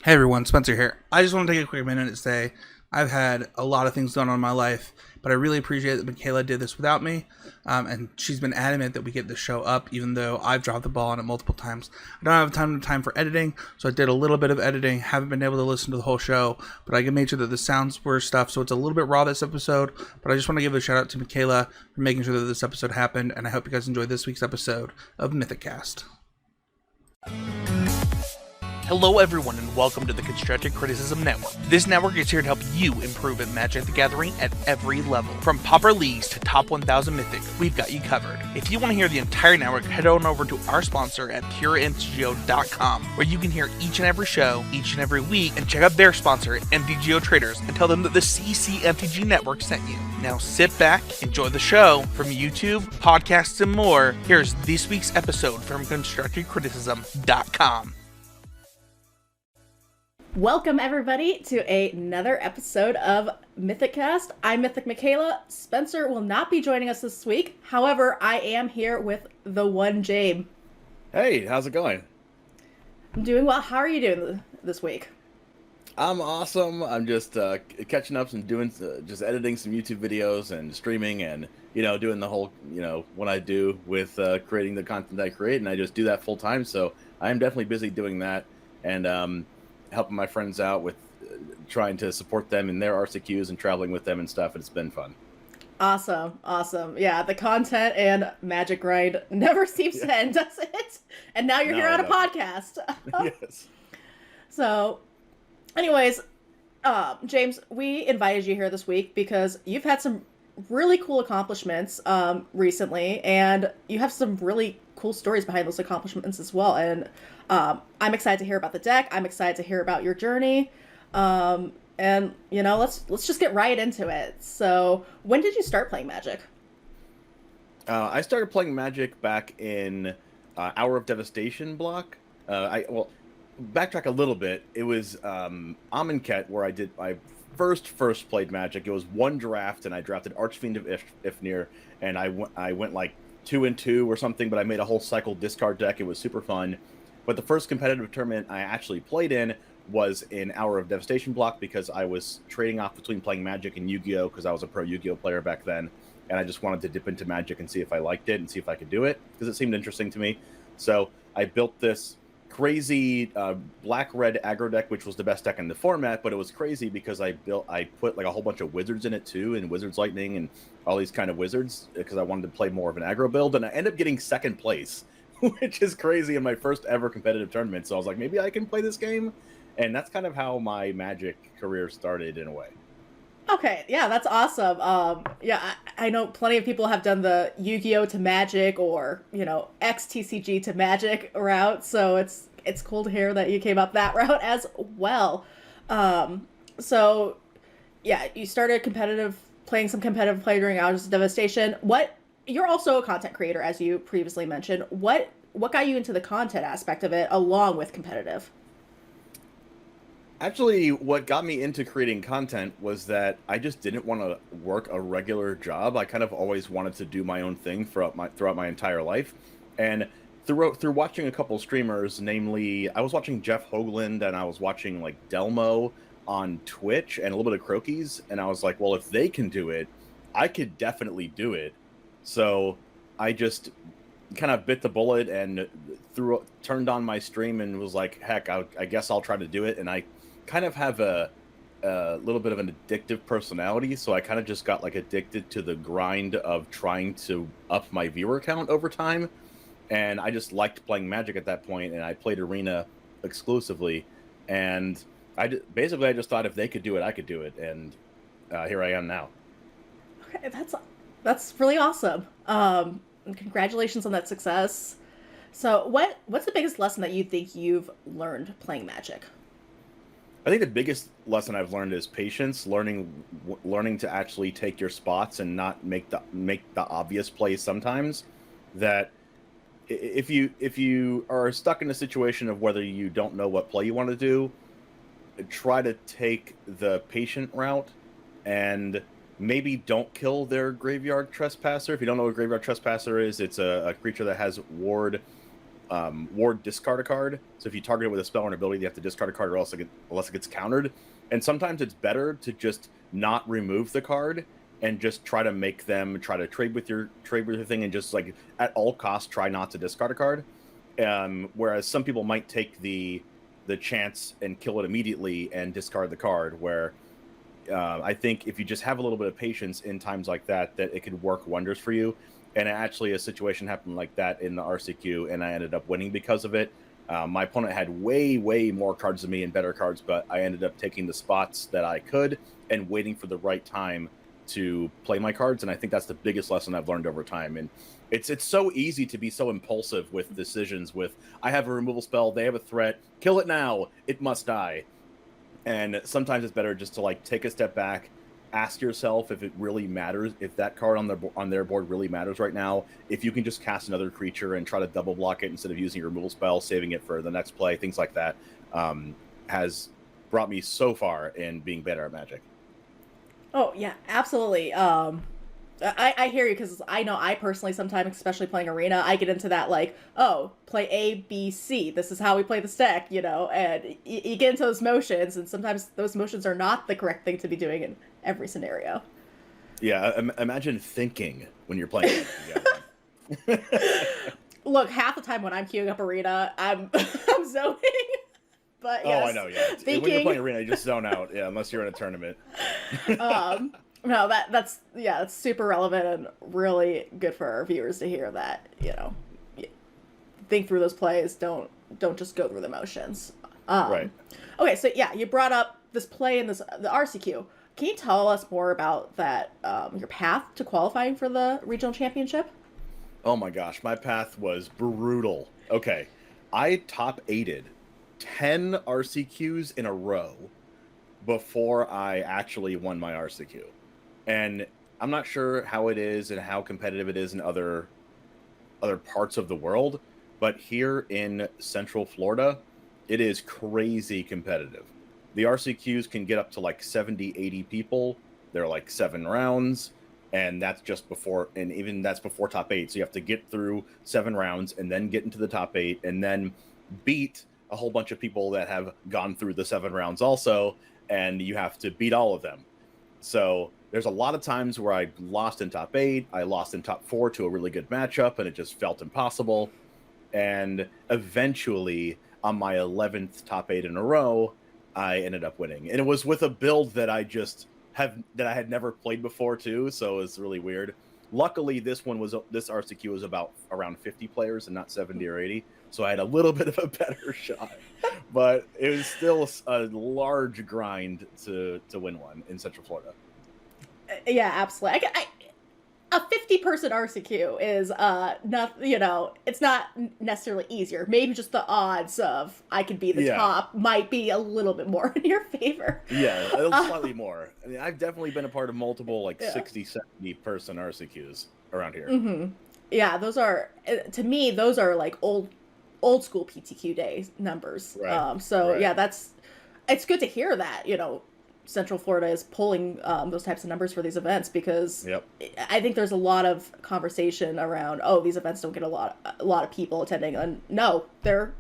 Hey everyone, Spencer here. I just want to take a quick minute to say I've had a lot of things going on in my life, but I really appreciate that Mikaela did this without me, and she's been adamant that we get the show up, even though I've dropped the ball on it multiple times. I don't have time for editing, so I did a little bit of editing. Haven't been able to listen to the whole show, but I made sure that the sounds were stuff, so it's a little bit raw this episode. But I just want to give a shout out to Mikaela for making sure that this episode happened, and I hope you guys enjoy this week's episode of Mythic Cast. Hello everyone and welcome to the Constructive Criticism Network. This network is here to help you improve at Magic the Gathering at every level. From Pauper Leagues to Top 1000 Mythic, we've got you covered. If you want to hear the entire network, head on over to our sponsor at PureMTGO.com, where you can hear each and every show, each and every week, and check out their sponsor, MTGO Traders, and tell them that the CCMTG Network sent you. Now sit back, enjoy the show. From YouTube, podcasts, and more, here's this week's episode from ConstructiveCriticism.com. Welcome everybody to another episode of Mythic Cast. I'm Mythic Mikaela. Spencer will not be joining us this week. However, I am here with the One Jame. Hey, how's it going? I'm doing well. How are you doing this week? I'm awesome. I'm just catching up and doing just editing some YouTube videos and streaming and doing the whole what I do with creating the content I create, and I just do that full time. So I am definitely busy doing that and helping my friends out with trying to support them in their RCQs and traveling with them and stuff. It's been fun. Awesome. Yeah, the content and Magic grind never seems to end, does it? And now you're here on a podcast. Yes. So, anyways, James, we invited you here this week because you've had some really cool accomplishments recently, and you have some really cool stories behind those accomplishments as well. And I'm excited to hear about the deck. I'm excited to hear about your journey. And let's just get right into it. So, when did you start playing Magic? I started playing Magic back in Hour of Devastation block. Backtrack a little bit. It was Amonkhet where I first played Magic. It was one draft, and I drafted Archfiend of Ifnir, and I went like 2-2 or something, but I made a whole cycle discard deck. It was super fun. But the first competitive tournament I actually played in was in Hour of Devastation block because I was trading off between playing Magic and Yu-Gi-Oh! Because I was a pro Yu-Gi-Oh! Player back then, and I just wanted to dip into Magic and see if I liked it and see if I could do it because it seemed interesting to me. So I built this crazy black-red aggro deck, which was the best deck in the format, but it was crazy because I put like a whole bunch of wizards in it too, and Wizards Lightning and all these kind of wizards because I wanted to play more of an aggro build, and I ended up getting second place, which is crazy in my first ever competitive tournament. So I was like, maybe I can play this game, and that's kind of how my Magic career started in a way. Okay, yeah, that's awesome. I know plenty of people have done the Yu-Gi-Oh! To Magic or, XTCG to Magic route, so it's cool to hear that you came up that route as well. So, yeah, you started playing some competitive play during Hours of Devastation. You're also a content creator, as you previously mentioned. What got you into the content aspect of it along with competitive? Actually, what got me into creating content was that I just didn't want to work a regular job. I kind of always wanted to do my own thing throughout my entire life. And through watching a couple streamers, namely, I was watching Jeff Hoagland and I was watching like Delmo on Twitch and a little bit of Crokies, and I was like, well, if they can do it, I could definitely do it. So I just kind of bit the bullet and turned on my stream and was like, heck, I guess I'll try to do it. And I kind of have a little bit of an addictive personality, so I kind of just got like addicted to the grind of trying to up my viewer count over time, and I just liked playing Magic at that point, and I played Arena exclusively, and I just thought if they could do it, I could do it, and here I am now. Okay, that's really awesome. Congratulations on that success. So what's the biggest lesson that you think you've learned playing Magic? I think the biggest lesson I've learned is patience, learning to actually take your spots and not make the obvious plays sometimes. That if you are stuck in a situation of whether you don't know what play you want to do, try to take the patient route and maybe don't kill their Graveyard Trespasser. If you don't know what Graveyard Trespasser is, it's a creature that has ward ward discard a card. So if you target it with a spell or an ability, you have to discard a card, or else unless it gets countered. And sometimes it's better to just not remove the card and just try to make them try to trade with your thing, and just like at all costs try not to discard a card. Whereas some people might take the chance and kill it immediately and discard the card. Where I think if you just have a little bit of patience in times like that, that it could work wonders for you. And actually, a situation happened like that in the RCQ, and I ended up winning because of it. My opponent had way more cards than me and better cards, but I ended up taking the spots that I could and waiting for the right time to play my cards. And I think that's the biggest lesson I've learned over time. And it's so easy to be so impulsive with decisions. With, I have a removal spell, they have a threat, kill it now, it must die. And sometimes it's better just to like take a step back, ask yourself if it really matters, if that card on their board really matters right now. If you can just cast another creature and try to double block it instead of using your removal spell, saving it for the next play, things like that, has brought me so far in being better at Magic. Oh yeah, absolutely. I hear you, because I know I personally sometimes, especially playing Arena, I get into that like, oh, play A, B, C. This is how we play this deck, you know, and you get into those motions, and sometimes those motions are not the correct thing to be doing in every scenario. Yeah, imagine thinking when you're playing. Look, half the time when I'm queuing up Arena, I'm I'm zoning. But yes, I know. Yeah, thinking... when you're playing Arena, you just zone out. Yeah, unless you're in a tournament. No, that's super relevant and really good for our viewers to hear that, you know, think through those plays. Don't just go through the motions. Right. Okay, so yeah, you brought up this play in the RCQ. Can you tell us more about that, your path to qualifying for the regional championship? Oh my gosh, my path was brutal. Okay, I top 8'd 10 RCQs in a row before I actually won my RCQ. And I'm not sure how it is and how competitive it is in other parts of the world, but here in Central Florida, it is crazy competitive. The RCQs can get up to like 70, 80 people. They're like 7 rounds, and that's just before, and even that's before top 8. So you have to get through 7 rounds and then get into the top 8 and then beat a whole bunch of people that have gone through the 7 rounds also, and you have to beat all of them. So there's a lot of times where I lost in top 8, I lost in top 4 to a really good matchup, and it just felt impossible. And eventually, on my 11th top 8 in a row, I ended up winning. And it was with a build that I had never played before too, so it's really weird. Luckily, this RCQ was about around 50 players and not 70 or 80, so I had a little bit of a better shot. But it was still a large grind to win one in Central Florida. Yeah, absolutely. A 50-person RCQ is not, you know, it's not necessarily easier. Maybe just the odds of I could be the top might be a little bit more in your favor. Yeah, slightly more. I mean, I've definitely been a part of multiple 60, 70-person RCQs around here. Mm-hmm. Yeah, those are, to me, those are like old school PTQ day numbers. Right. Yeah, it's good to hear that, you know, Central Florida is pulling those types of numbers for these events, because I think there's a lot of conversation around, oh, these events don't get a lot of people attending, and no, they're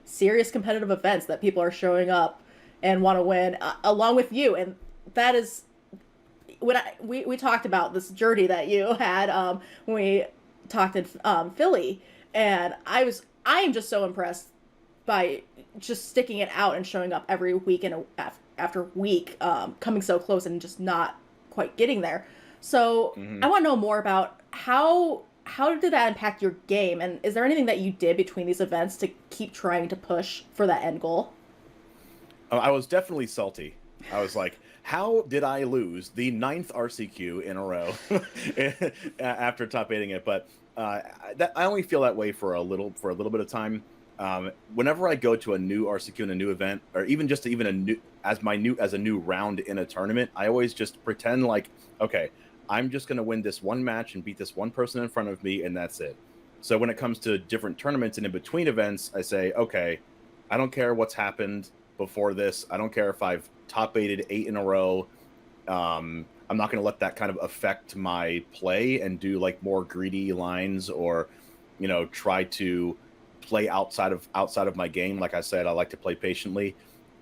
serious competitive events that people are showing up and want to win along with you. And that is when we talked about this journey that you had when we talked in Philly, and I am just so impressed by just sticking it out and showing up every week and after week, coming so close and just not quite getting there. So I want to know more about how did that impact your game, and is there anything that you did between these events to keep trying to push for that end goal? I was definitely salty. I was like, how did I lose the 9th RCQ in a row after top 8ing it? But I only feel that way for a little bit of time. Whenever I go to a new RCQ in a new event, or even a new round in a tournament, I always just pretend like, okay, I'm just going to win this one match and beat this one person in front of me, and that's it. So when it comes to different tournaments and in between events, I say, okay, I don't care what's happened before this. I don't care if I've top 8'd 8 in a row. I'm not going to let that kind of affect my play and do like more greedy lines, or, you know, try to play outside of my game. Like I said, I like to play patiently,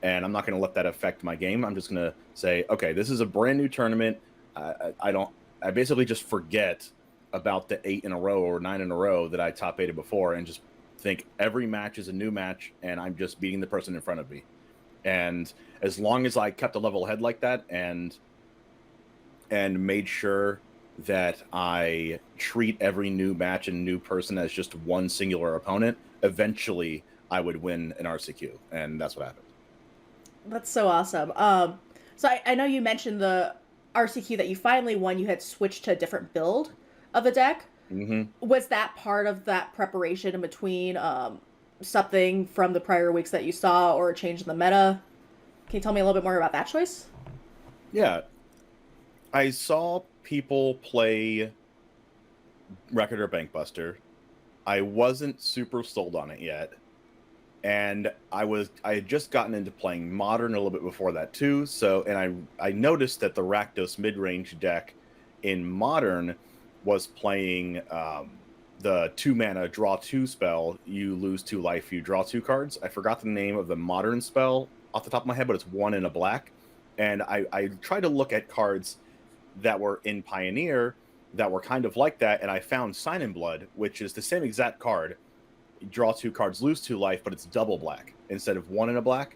and I'm not going to let that affect my game. I'm just going to say, okay, this is a brand new tournament. I basically just forget about the 8 in a row or 9 in a row that I top 8'd before, and just think every match is a new match, and I'm just beating the person in front of me. And as long as I kept a level head like that, and made sure that I treat every new match and new person as just one singular opponent, eventually I would win an RCQ, and that's what happened. That's so awesome. So I know you mentioned the RCQ that you finally won. You had switched to a different build of the deck. Mm-hmm. Was that part of that preparation in between something from the prior weeks that you saw, or a change in the meta? Can you tell me a little bit more about that choice? Yeah. I saw people play Record or Bankbuster. I wasn't super sold on it yet. And I had just gotten into playing Modern a little bit before that too. So, and I noticed that the Rakdos mid-range deck in Modern was playing the 2-mana draw 2 spell. You lose 2 life, you draw 2 cards. I forgot the name of the Modern spell off the top of my head, but it's 1 in a black. And I tried to look at cards that were in Pioneer that were kind of like that, and I found Sign in Blood, which is the same exact card. You draw 2 cards, lose 2 life, but it's double black instead of 1 in a black.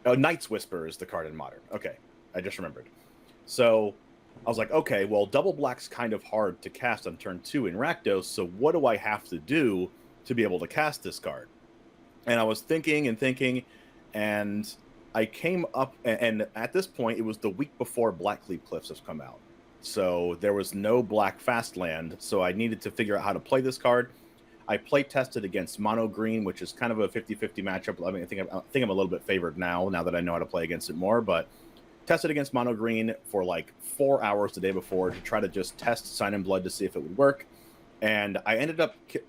Night's Whisper is the card in Modern. Okay, I just remembered. So I was like, okay, well, double black's kind of hard to cast on turn 2 in Rakdos, so what do I have to do to be able to cast this card? And I was thinking, and I came up, and at this point, it was the week before Blackleaf Cliffs has come out. So there was no black fast land, so I needed to figure out how to play this card. I play tested against Mono Green, which is kind of a 50-50 matchup. I mean, I think I'm a little bit favored now that I know how to play against it more, but tested against Mono Green for like 4 hours the day before to try to just test Sign in Blood to see if it would work. And I ended up... So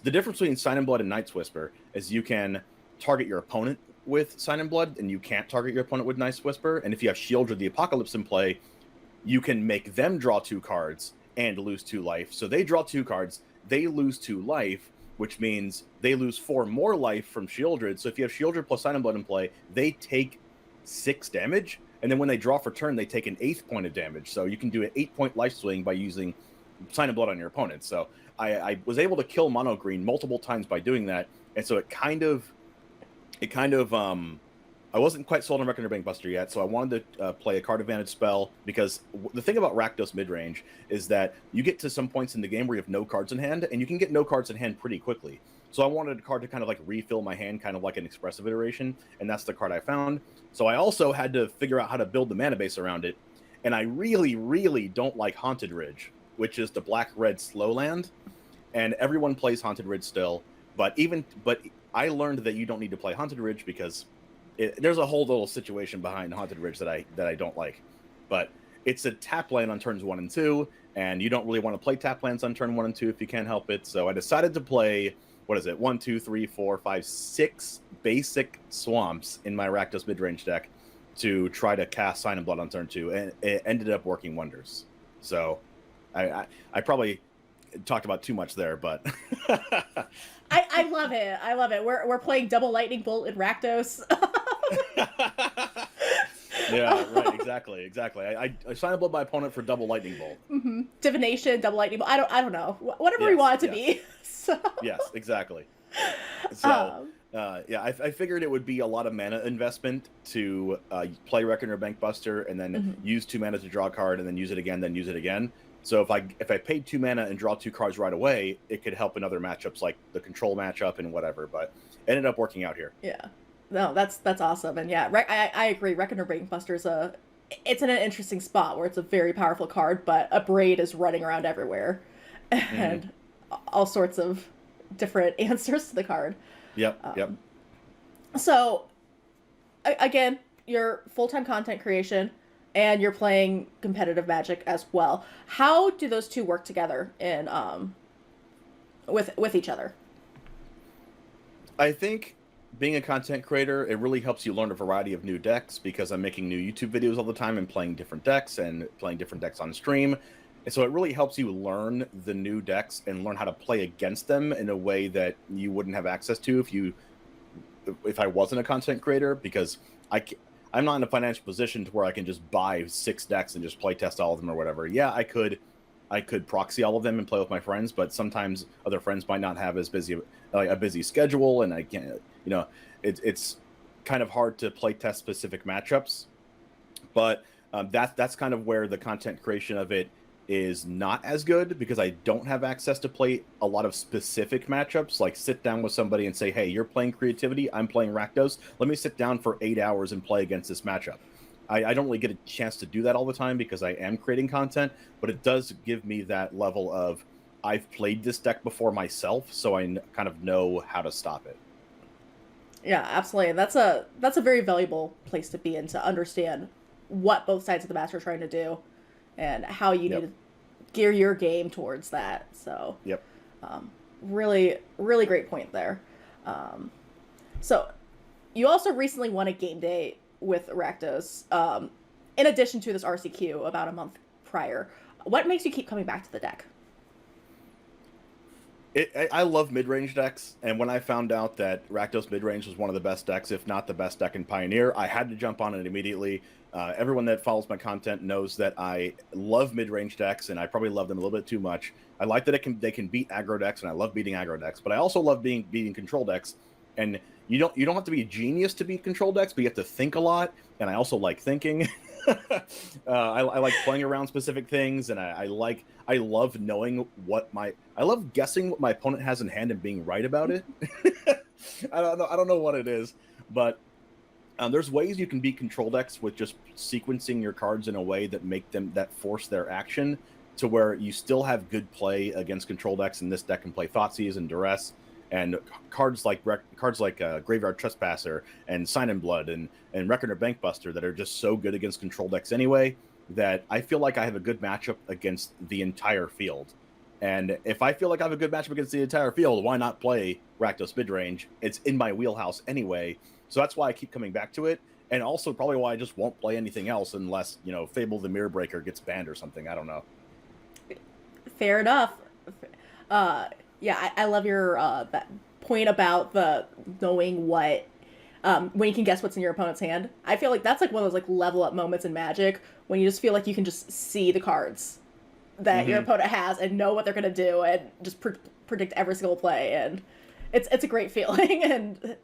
the difference between Sign in Blood and Night's Whisper is you can target your opponent with Sign in Blood, and you can't target your opponent with Night's Whisper. And if you have Shield or the Apocalypse in play, you can make them draw 2 cards and lose 2 life. So they draw 2 cards, they lose 2 life, which means they lose 4 more life from Shieldred. So if you have Shieldred plus Sign in Blood in play, they take 6 damage, and then when they draw for turn, they take an 8th point of damage. So you can do an 8-point life swing by using Sign in Blood on your opponent. So I was able to kill Mono Green multiple times by doing that, and so it kind of I wasn't quite sold on Record or Bankbuster yet, so I wanted to play a card advantage spell, because the thing about Rakdos midrange is that you get to some points in the game where you have no cards in hand, and you can get no cards in hand pretty quickly. So I wanted a card to kind of like refill my hand, kind of like an expressive iteration, and that's the card I found. So I also had to figure out how to build the mana base around it, and I really, really don't like Haunted Ridge, which is the black-red slow land, and everyone plays Haunted Ridge still, but I learned that you don't need to play Haunted Ridge because there's a whole little situation behind Haunted Ridge that I don't like. But it's a tap land on turns 1 and 2, and you don't really want to play tap lands on turn 1 and 2 if you can't help it. So I decided to play, 1, 2, 3, 4, 5, 6 basic swamps in my Rakdos midrange deck to try to cast Sign in Blood on turn 2, and it ended up working wonders. So I probably talked about too much there, but I love it. I love it. We're playing double lightning bolt in Rakdos. Yeah, right. Exactly. I Sign in Blood my opponent for double lightning bolt. Mm-hmm. Divination, double lightning bolt. I don't know. Whatever we want it to be. So. Yes, exactly. So yeah, I figured it would be a lot of mana investment to play Reckoner Bankbuster and then use 2 mana to draw a card and then use it again, then use it again. So if I paid 2 mana and draw 2 cards right away, it could help in other matchups like the control matchup and whatever. But it ended up working out here. Yeah, no, that's awesome. And yeah, I agree. Reckoner Brainbuster is it's in an interesting spot where it's a very powerful card, but a Braid is running around everywhere, and all sorts of different answers to the card. Yep. So again, your full-time content creation. And you're playing competitive Magic as well. How do those two work together in with each other? I think being a content creator, it really helps you learn a variety of new decks, because I'm making new YouTube videos all the time and playing different decks on stream. And so it really helps you learn the new decks and learn how to play against them in a way that you wouldn't have access to if I wasn't a content creator, because I'm not in a financial position to where I can just buy 6 decks and just play test all of them or whatever. Yeah, I could proxy all of them and play with my friends, but sometimes other friends might not have as busy a busy schedule, and I can't, it's kind of hard to play test specific matchups. But that's kind of where the content creation of it is not as good, because I don't have access to play a lot of specific matchups, like sit down with somebody and say, hey, you're playing creativity, I'm playing Rakdos, let me sit down for 8 hours and play against this matchup. I don't really get a chance to do that all the time because I am creating content, but it does give me that level of, I've played this deck before myself, so I kind of know how to stop it. Yeah, absolutely. That's a very valuable place to be in, to understand what both sides of the match are trying to do and how you need to gear your game towards that. So, yep. Really, really great point there. So, you also recently won a game day with Rakdos, in addition to this RCQ about a month prior. What makes you keep coming back to the deck? I love mid-range decks, and when I found out that Rakdos mid-range was one of the best decks, if not the best deck in Pioneer, I had to jump on it immediately. Everyone that follows my content knows that I love mid-range decks, and I probably love them a little bit too much. I like that they can beat aggro decks, and I love beating aggro decks, but I also love beating control decks. And you don't have to be a genius to beat control decks, but you have to think a lot, and I also like thinking. I like playing around specific things, and I love knowing I love guessing what my opponent has in hand and being right about it. I don't know what it is, but there's ways you can beat control decks with just sequencing your cards in a way that force their action to where you still have good play against control decks, and this deck can play Thoughtseize and Duress. And cards like Graveyard Trespasser and Sign in Blood and Reckoner Bankbuster that are just so good against control decks anyway, that I feel like I have a good matchup against the entire field. And if I feel like I have a good matchup against the entire field, why not play Rakdos midrange? It's in my wheelhouse anyway, so that's why I keep coming back to it. And also probably why I just won't play anything else unless, Fable the Mirror Breaker gets banned or something. I don't know. Fair enough. Yeah, I love your that point about the knowing what when you can guess what's in your opponent's hand. I feel like that's like one of those like level up moments in Magic when you just feel like you can just see the cards that your opponent has and know what they're gonna do and just predict every single play, and it's a great feeling. And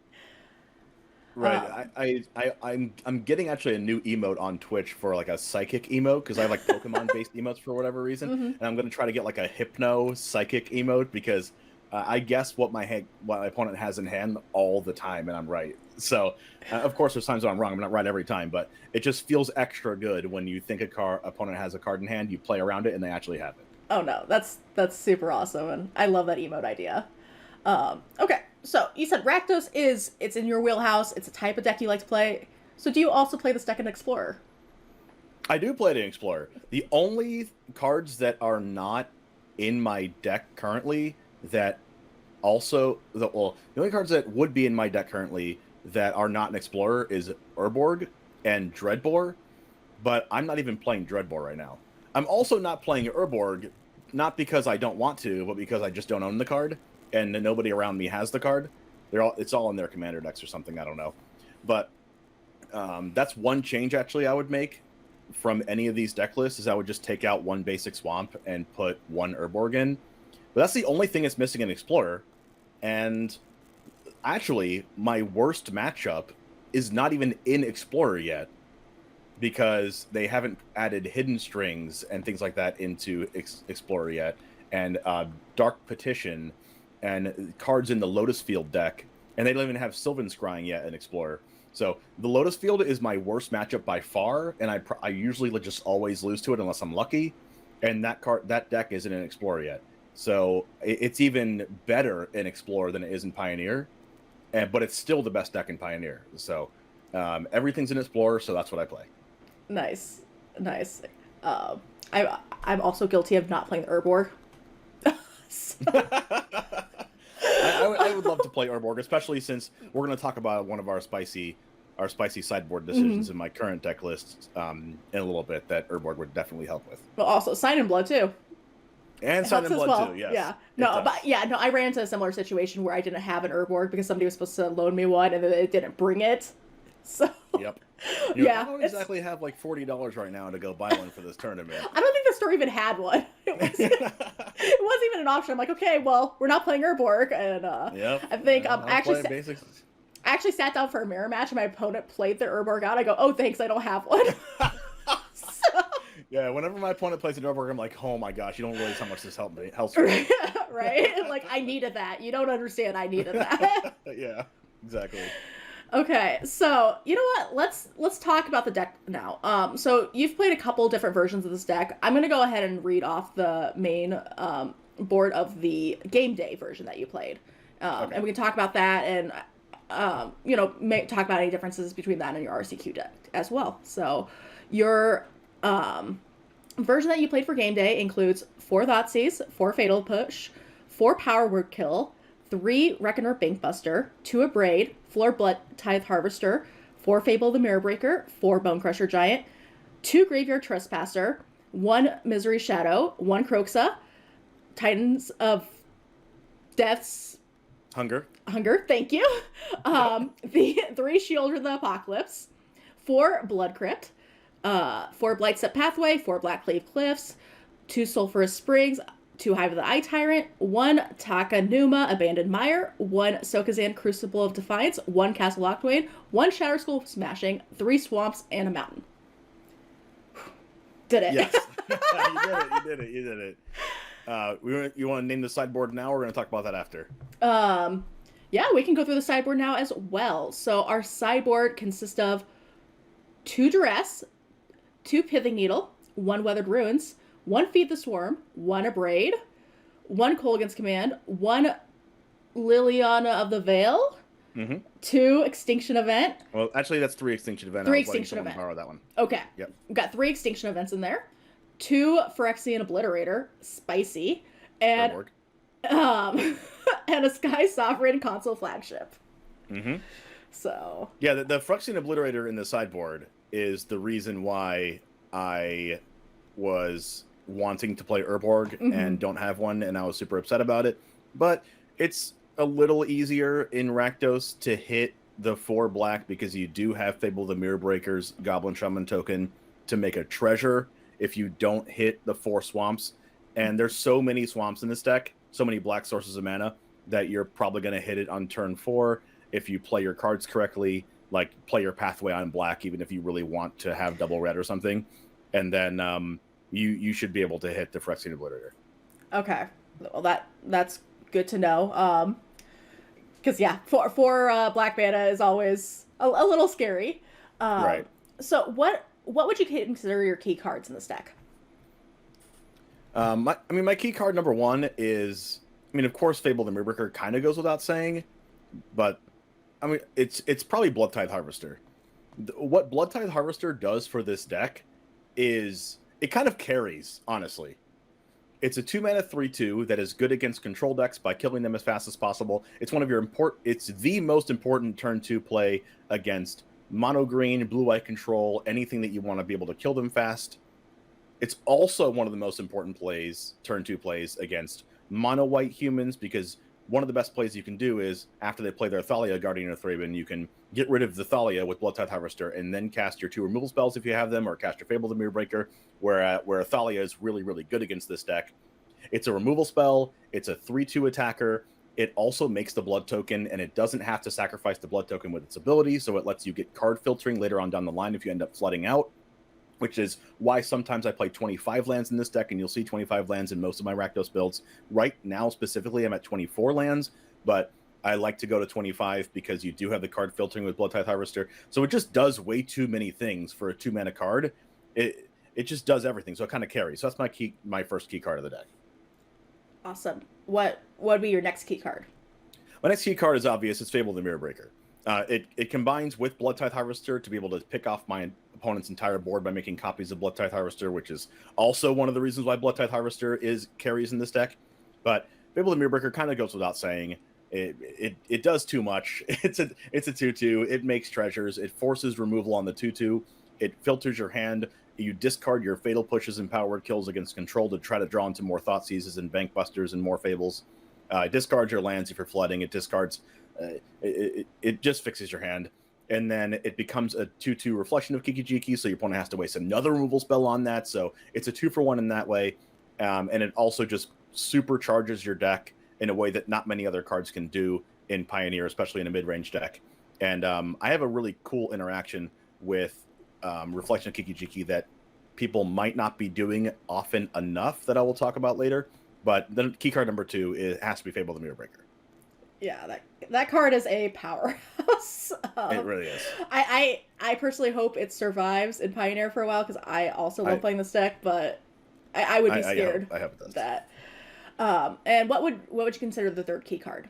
right, I'm getting actually a new emote on Twitch for like a psychic emote, because I have like Pokemon based emotes for whatever reason, and I'm gonna try to get like a hypno psychic emote, because I guess what my opponent has in hand all the time, and I'm right. So of course there's times when I'm wrong. I'm not right every time, but it just feels extra good when you think opponent has a card in hand, you play around it, and they actually have it. Oh no, that's super awesome, and I love that emote idea. Okay, so you said Rakdos it's in your wheelhouse. It's a type of deck you like to play. So do you also play this deck in Explorer? I do play it in Explorer. The only cards that are not in my deck currently the only cards that would be in my deck currently that are not in Explorer is Urborg and Dreadbore, but I'm not even playing Dreadbore right now. I'm also not playing Urborg, not because I don't want to, but because I just don't own the card, and nobody around me has the card. It's all in their commander decks or something, I don't know. But that's one change actually I would make from any of these deck lists, is I would just take out one basic swamp and put one Urborg in. But that's the only thing that's missing in Explorer. And actually, my worst matchup is not even in Explorer yet, because they haven't added hidden strings and things like that into Explorer yet, and Dark Petition and cards in the Lotus Field deck, and they don't even have Sylvan Scrying yet in Explorer. So the Lotus Field is my worst matchup by far, and I usually just always lose to it unless I'm lucky, and that deck isn't in Explorer yet. So it's even better in Explorer than it is in Pioneer, but it's still the best deck in Pioneer. So everything's in Explorer, so that's what I play. Nice. I'm also guilty of not playing the Urborg. I would love to play Urborg, especially since we're going to talk about one of our spicy our spicy sideboard decisions in my current deck list in a little bit that Urborg would definitely help with. But also Sign in Blood too. And Sun and Blood too, yes. Yeah. No, but yeah, no, I ran into a similar situation where I didn't have an Urborg because somebody was supposed to loan me one and then it didn't bring it. So Yep. Yeah, I don't exactly have like $40 right now to go buy one for this tournament. I don't think the store even had one. It wasn't even an option. I'm like, okay, well, we're not playing Urborg, and I think I actually sat down for a mirror match, and my opponent played their Urborg out. I go, oh, thanks, I don't have one. Yeah, whenever my opponent plays an Urborg, I'm like, oh my gosh, you don't realize how much this helps me. Right? Like, I needed that. You don't understand. I needed that. Yeah, exactly. Okay, so you know what? Let's talk about the deck now. So you've played a couple different versions of this deck. I'm gonna go ahead and read off the main board of the game day version that you played, and we can talk about that and talk about any differences between that and your RCQ deck as well. So your version that you played for game day includes 4 Thoughtseize, 4 Fatal Push, 4 Power Word Kill, 3 Reckoner Bankbuster, 2 Abrade, 4 Blood Tithe Harvester, 4 Fable the Mirror Breaker, 4 Bone Crusher Giant, 2 Graveyard Trespasser, 1 Misery Shadow, 1 Kroxa, Titans of Death's Hunger, thank you. The 3 Shield of the Apocalypse, 4 Blood Crypt, 4 Blightstep Pathway, 4 Blackcleave Cliffs, 2 Sulphurous Springs, 2 Hive of the Eye Tyrant, 1 Takanuma Abandoned Mire, 1 Sokazan Crucible of Defiance, 1 Castle Lockdwayne, 1 Shatter Skull Smashing, 3 Swamps, and a Mountain. Did it. Yes. You did it. You want to name the sideboard now, or we're going to talk about that after? Yeah, we can go through the sideboard now as well. So our sideboard consists of 2 Duress, 2 Pithing Needle, 1 Weathered Ruins, 1 Feed the Swarm, 1 Abrade, 1 Kolaghan's Command, 1 Liliana of the Veil, 2 Extinction Event. Well, actually, that's 3 Extinction Event. 3 Extinction Event. Borrow that one. Okay. Yep. We've got 3 Extinction Events in there. 2 Phyrexian Obliterator, spicy, and and a Sky Sovereign console flagship. So. Yeah, the Phyrexian Obliterator in the sideboard is the reason why I was wanting to play Urborg and don't have one, and I was super upset about it. But it's a little easier in Rakdos to hit the 4 black because you do have Fable the Mirror Breaker's Goblin Shaman token to make a treasure if you don't hit the 4 swamps. And there's so many swamps in this deck, so many black sources of mana, that you're probably going to hit it on turn 4 if you play your cards correctly, like play your pathway on black, even if you really want to have double red or something. And then you should be able to hit the Phyrexian Obliterator. Okay. Well, that's good to know. Because, yeah, for black mana is always a little scary. Right. So what would you consider your key cards in this deck? My key card number 1 is, of course, Fable the Mirrorbreaker kind of goes without saying, but it's probably Blood Tithe Harvester. What Blood Tithe Harvester does for this deck is it kind of carries, honestly. It's a 2-mana 3/2 that is good against control decks by killing them as fast as possible. It's one of your it's the most important turn 2 play against mono green, blue-white control, anything that you want to be able to kill them fast. It's also one of the most important plays, turn 2 plays, against mono-white humans, because one of the best plays you can do is, after they play their Thalia, Guardian of Thraben, you can get rid of the Thalia with Blood Tithe Harvester, and then cast your 2 removal spells if you have them, or cast your Fable the Mirror Breaker, where Thalia is really, really good against this deck. It's a removal spell, it's a 3/2 attacker, it also makes the blood token, and it doesn't have to sacrifice the blood token with its ability, so it lets you get card filtering later on down the line if you end up flooding out, which is why sometimes I play 25 lands in this deck, and you'll see 25 lands in most of my Rakdos builds. Right now, specifically, I'm at 24 lands, but I like to go to 25 because you do have the card filtering with Blood Tithe Harvester, so it just does way too many things for a 2-mana card. It just does everything, so it kind of carries. So that's my first key card of the deck. Awesome. What would be your next key card? My next key card is obvious. It's Fable the Mirror Breaker. It combines with Blood Tithe Harvester to be able to pick off my opponent's entire board by making copies of Blood Tithe Harvester, which is also one of the reasons why Blood Tithe Harvester carries in this deck. But Fable the Mirror Breaker kind of goes without saying. it does too much. It's a 2/2. It makes treasures. It forces removal on the 2/2. It filters your hand. You discard your fatal pushes and power word kills against control to try to draw into more thought seizes and bank busters and more fables. It discards your lands if you're flooding. It discards. It just fixes your hand. And then it becomes a 2/2 reflection of Kiki-Jiki, so your opponent has to waste another removal spell on that. So it's a 2-for-1 in that way. And it also just supercharges your deck in a way that not many other cards can do in Pioneer, especially in a mid-range deck. And I have a really cool interaction with Reflection of Kiki-Jiki that people might not be doing often enough that I will talk about later. But the key card number 2 has to be Fable the Mirror Breaker. Yeah, that card is a powerhouse. It really is. I personally hope it survives in Pioneer for a while, because I also love playing this deck, but I would be scared I hope it does. that. And what would you consider the third key card?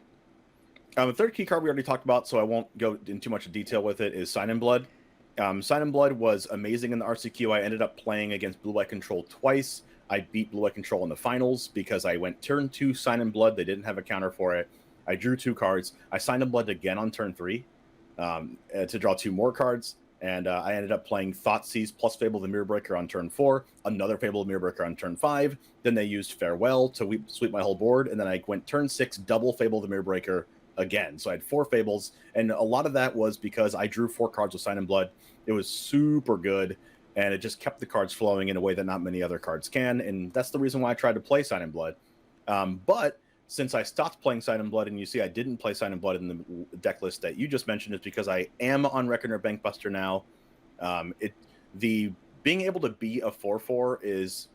The third key card we already talked about, so I won't go into too much detail with it, is Sign in Blood. Sign in Blood was amazing in the RCQ. I ended up playing against Blue White Control twice. I beat Blue White Control in the finals because I went turn 2 Sign in Blood. They didn't have a counter for it. I drew 2 cards. I Signed in Blood again on turn 3 to draw 2 more cards. And I ended up playing Thoughtseize plus Fable the Mirror Breaker on turn 4, another Fable the Mirror Breaker on turn 5. Then they used Farewell to sweep my whole board. And then I went turn 6, double Fable the Mirror Breaker again. So I had 4 Fables. And a lot of that was because I drew 4 cards with Sign in Blood. It was super good. And it just kept the cards flowing in a way that not many other cards can. And that's the reason why I tried to play Sign in Blood. But since I stopped playing Sign in Blood, and you see I didn't play Sign in Blood in the deck list that you just mentioned, is because I am on Reckoner Bankbuster now. Being able to be a 4/4 is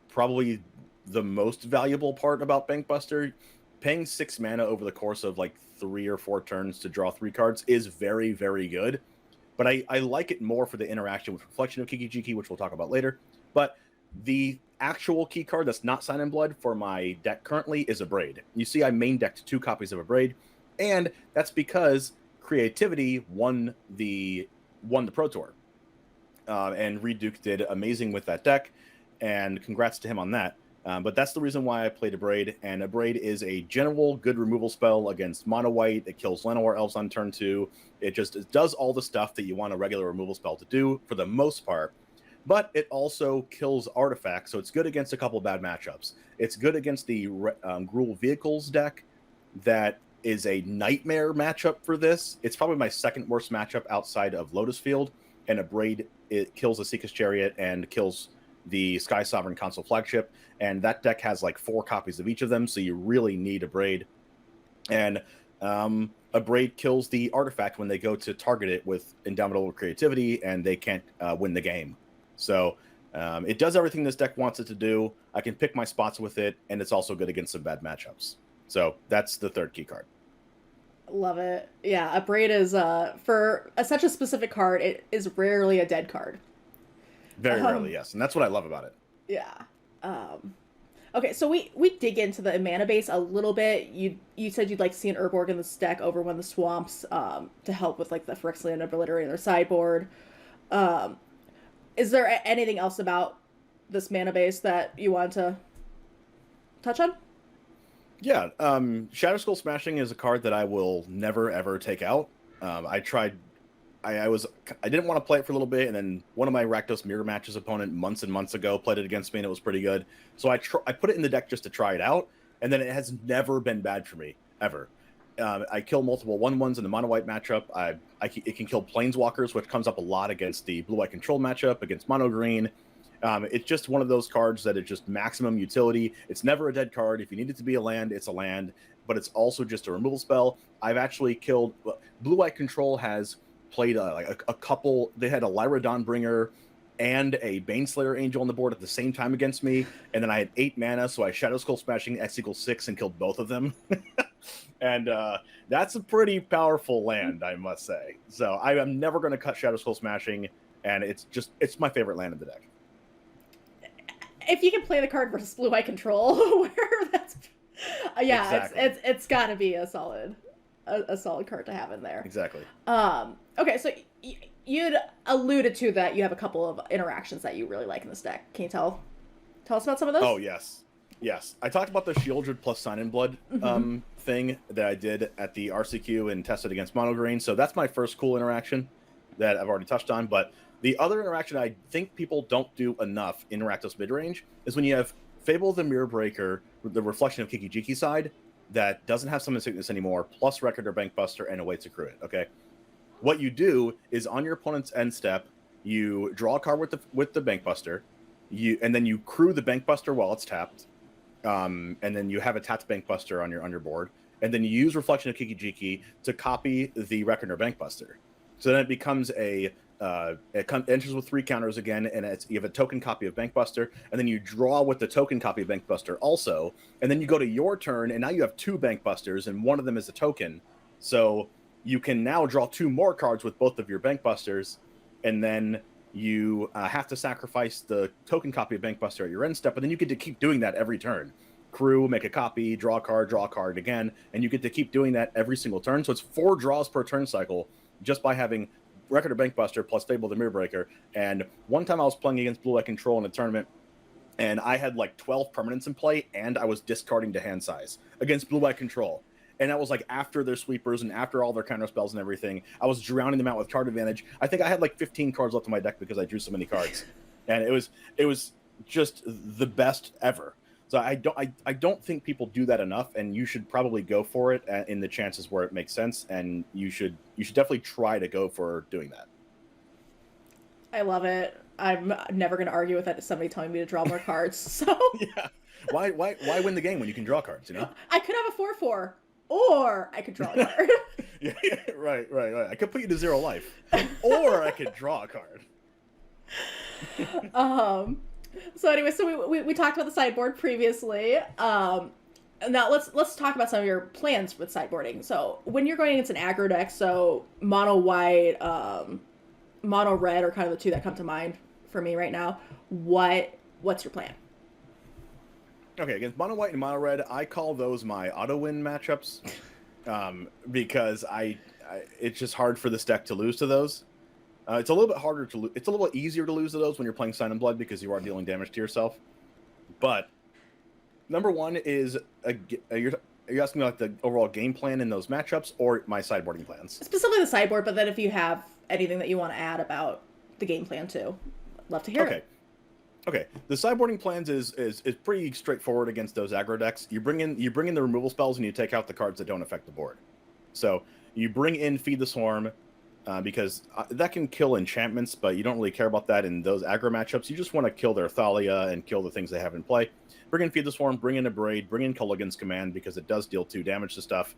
probably the most valuable part about Bankbuster. Paying 6 mana over the course of like 3 or 4 turns to draw 3 cards is very, very good. But I like it more for the interaction with Reflection of Kiki-Jiki, which we'll talk about later. But the actual key card that's not Sign in Blood for my deck currently is a Braid. You see I main decked 2 copies of a Braid, and that's because Creativity won the Pro Tour. And Reed Duke did amazing with that deck, and congrats to him on that. But that's the reason why I played a Braid, and a Braid is a general good removal spell against Mono White. It kills Llanowar Elves on turn 2. It does all the stuff that you want a regular removal spell to do for the most part. But it also kills artifacts, so it's good against a couple bad matchups. It's good against the Gruul Vehicles deck that is a nightmare matchup for this. It's probably my second worst matchup outside of Lotus Field, and a Braid, it kills the Seeker's Chariot and kills the Sky Sovereign Console Flagship, and that deck has like 4 copies of each of them, so you really need a Braid. And a Braid kills the artifact when they go to target it with Indomitable Creativity, and they can't win the game. So it does everything this deck wants it to do. I can pick my spots with it, and it's also good against some bad matchups. So that's the third key card. Love it. Yeah, a Braid is for such a specific card. It is rarely a dead card. Very rarely, yes, and that's what I love about it. Yeah. Okay, so we dig into the mana base a little bit. You said you'd like to see an Urborg in this deck over one of the swamps to help with like the Phyrexian Obliterator in their sideboard. Is there anything else about this mana base that you want to touch on? Yeah, Shadow Skull Smashing is a card that I will never ever take out. I tried. I didn't want to play it for a little bit, and then one of my Rakdos Mirror Matches opponent months and months ago played it against me, and it was pretty good. So I put it in the deck just to try it out, and then it has never been bad for me ever. I kill multiple 1/1s in the mono white matchup. It can kill Planeswalkers, which comes up a lot against the blue white control matchup against mono green. It's just one of those cards that is just maximum utility. It's never a dead card. If you need it to be a land, it's a land, but it's also just a removal spell. I've actually killed blue white control has played a couple. They had a Lyra Dawnbringer and a Baneslayer Angel on the board at the same time against me, and then I had 8 mana, so I Shadow Skull Smashing X=6 and killed both of them. And that's a pretty powerful land, I must say. So I am never going to cut Shadow Skull Smashing, and it's my favorite land in the deck. If you can play the card versus blue white control, where that's Exactly. it's got to be a solid card to have in there. Exactly. Okay, so you'd alluded to that you have a couple of interactions that you really like in this deck. Can you tell us about some of those? Oh yes. Yes, I talked about the Shieldred plus Sign in Blood thing that I did at the RCQ and tested against Mono Green. So that's my first cool interaction that I've already touched on. But the other interaction I think people don't do enough in Rakdos midrange is when you have Fable the Mirror Breaker, the reflection of Kiki-Jiki side, that doesn't have Summon Sickness anymore, plus Record or Bankbuster, and awaits accrue it. Okay, what you do is on your opponent's end step, you draw a card with the Bankbuster, and then you crew the Bankbuster while it's tapped. And then you have a tapped Bankbuster on your board, and then you use Reflection of Kiki-Jiki to copy the Reckoner Bankbuster. So then it becomes it enters with 3 counters again, and you have a token copy of Bankbuster, and then you draw with the token copy of Bankbuster also, and then you go to your turn, and now you have 2 Bankbusters, and one of them is a token. So you can now draw 2 more cards with both of your Bankbusters, and then you have to sacrifice the token copy of Bankbuster at your end step, but then you get to keep doing that every turn. Crew, make a copy, draw a card again, and you get to keep doing that every single turn. So it's 4 draws per turn cycle just by having Record of Bankbuster plus Fable the Mirror Breaker. And one time I was playing against Blue Eye Control in a tournament, and I had like 12 permanents in play, and I was discarding to hand size against Blue Eye Control. And that was like after their sweepers and after all their counter spells and everything. I was drowning them out with card advantage. I think I had like 15 cards left in my deck because I drew so many cards, and it was just the best ever. So I don't think people do that enough, and you should probably go for it in the chances where it makes sense, and you should definitely try to go for doing that. I love it. I'm never going to argue with that. Somebody telling me to draw more cards. So Yeah, why win the game when you can draw cards? You know, I could have a 4/4. Or I could draw a card. yeah, right. I could put you to 0 life, or I could draw a card. So anyway, so we talked about the sideboard previously. Now let's talk about some of your plans with sideboarding. So when you're going against an aggro deck, so mono white, mono red are kind of the 2 that come to mind for me right now. What's your plan? Okay, against mono white and mono red, I call those my auto win matchups, because it's just hard for this deck to lose to those. It's a little bit harder to it's a little bit easier to lose to those when you're playing Sign in Blood because you are dealing damage to yourself. But number one is are you asking me like the overall game plan in those matchups or my sideboarding plans? Specifically the sideboard, but then if you have anything that you want to add about the game plan too, love to hear it. Okay, the sideboarding plans is pretty straightforward against those aggro decks. You bring in the removal spells and you take out the cards that don't affect the board. So you bring in Feed the Swarm because that can kill enchantments, but you don't really care about that in those aggro matchups. You just want to kill their Thalia and kill the things they have in play. Bring in Feed the Swarm, bring in a Braid, bring in Culligan's Command because it does deal 2 damage to stuff.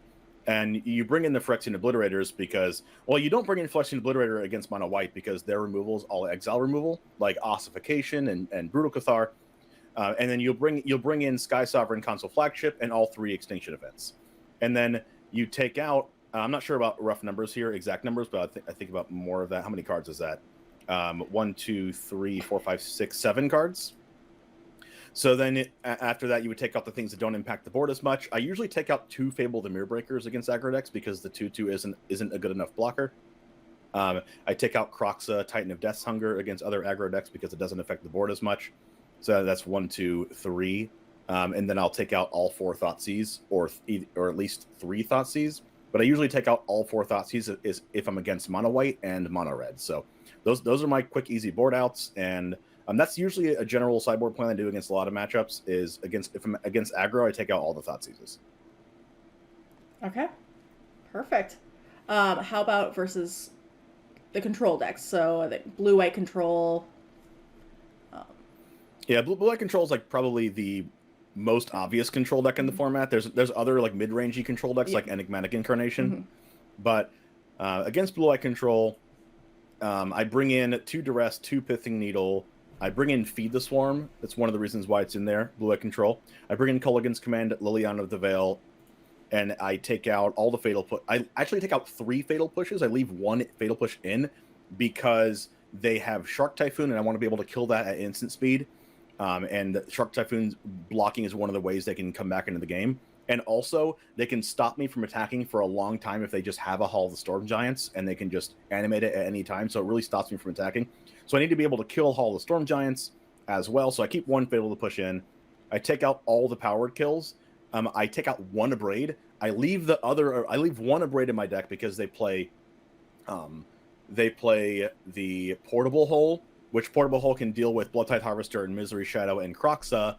And you bring in the Phyrexian Obliterators because, well, you don't bring in Phyrexian Obliterator against mono white because their removal is all exile removal, like Ossification and Brutal Cathar. And then you'll bring in Sky Sovereign, Console Flagship, and all 3 Extinction events. And then you take out, I'm not sure about rough numbers here, exact numbers, but I think about more of that. How many cards is that? 1, 2, 3, 4, 5, 6, 7 cards. So then after that, you would take out the things that don't impact the board as much. I usually take out 2 Fable the Mirror Breakers against aggro decks because the 2/2 isn't a good enough blocker. I take out Kroxa, Titan of Death's Hunger against other aggro decks because it doesn't affect the board as much. So that's 1, 2, 3. And then I'll take out all 4 Thoughtseize or at least 3 Thoughtseize. But I usually take out all 4 Thoughtseize if I'm against mono white and mono red. So those are my quick, easy board outs. And that's usually a general sideboard plan I do against a lot of matchups. Is if I'm against aggro, I take out all the Thoughtseizes. Okay, perfect. How about versus the control decks? So I think blue-white control. Yeah, blue-white control is like probably the most obvious control deck in the format. There's other like mid-rangey control decks like Enigmatic Incarnation, but against blue-white control, I bring in 2 Duress, 2 Pithing Needle. I bring in Feed the Swarm. That's one of the reasons why it's in there, blue-white control. I bring in Culligan's Command, Liliana of the Veil, and I take out all the Fatal Push. I actually take out 3 Fatal Pushes. I leave 1 Fatal Push in because they have Shark Typhoon, and I want to be able to kill that at instant speed. And Shark Typhoon's blocking is one of the ways they can come back into the game. And also, they can stop me from attacking for a long time if they just have a Hall of the Storm Giants, and they can just animate it at any time, so it really stops me from attacking. So I need to be able to kill Hall of the Storm Giants as well, so I keep 1 Fatal to push in. I take out all the powered kills. I take out one Abrade. I leave one Abrade in my deck because they play the Portable Hole, which Portable Hole can deal with Bloodtide Harvester and Misery Shadow and Kroxa,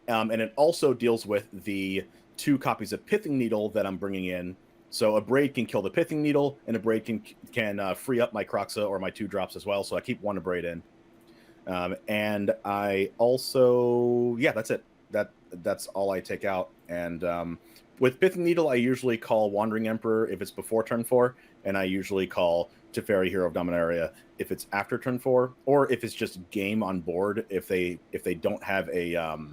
and it also deals with the 2 copies of Pithing Needle that I'm bringing in. So Abrade can kill the Pithing Needle, and Abrade can free up my Kroxa or my 2 drops as well. So I keep one Abrade in, and I also that's it. That's all I take out. And with Pithing Needle, I usually call Wandering Emperor if it's before turn 4, and I usually call Teferi, Hero of Dominaria, if it's after turn 4, or if it's just game on board. If they don't have a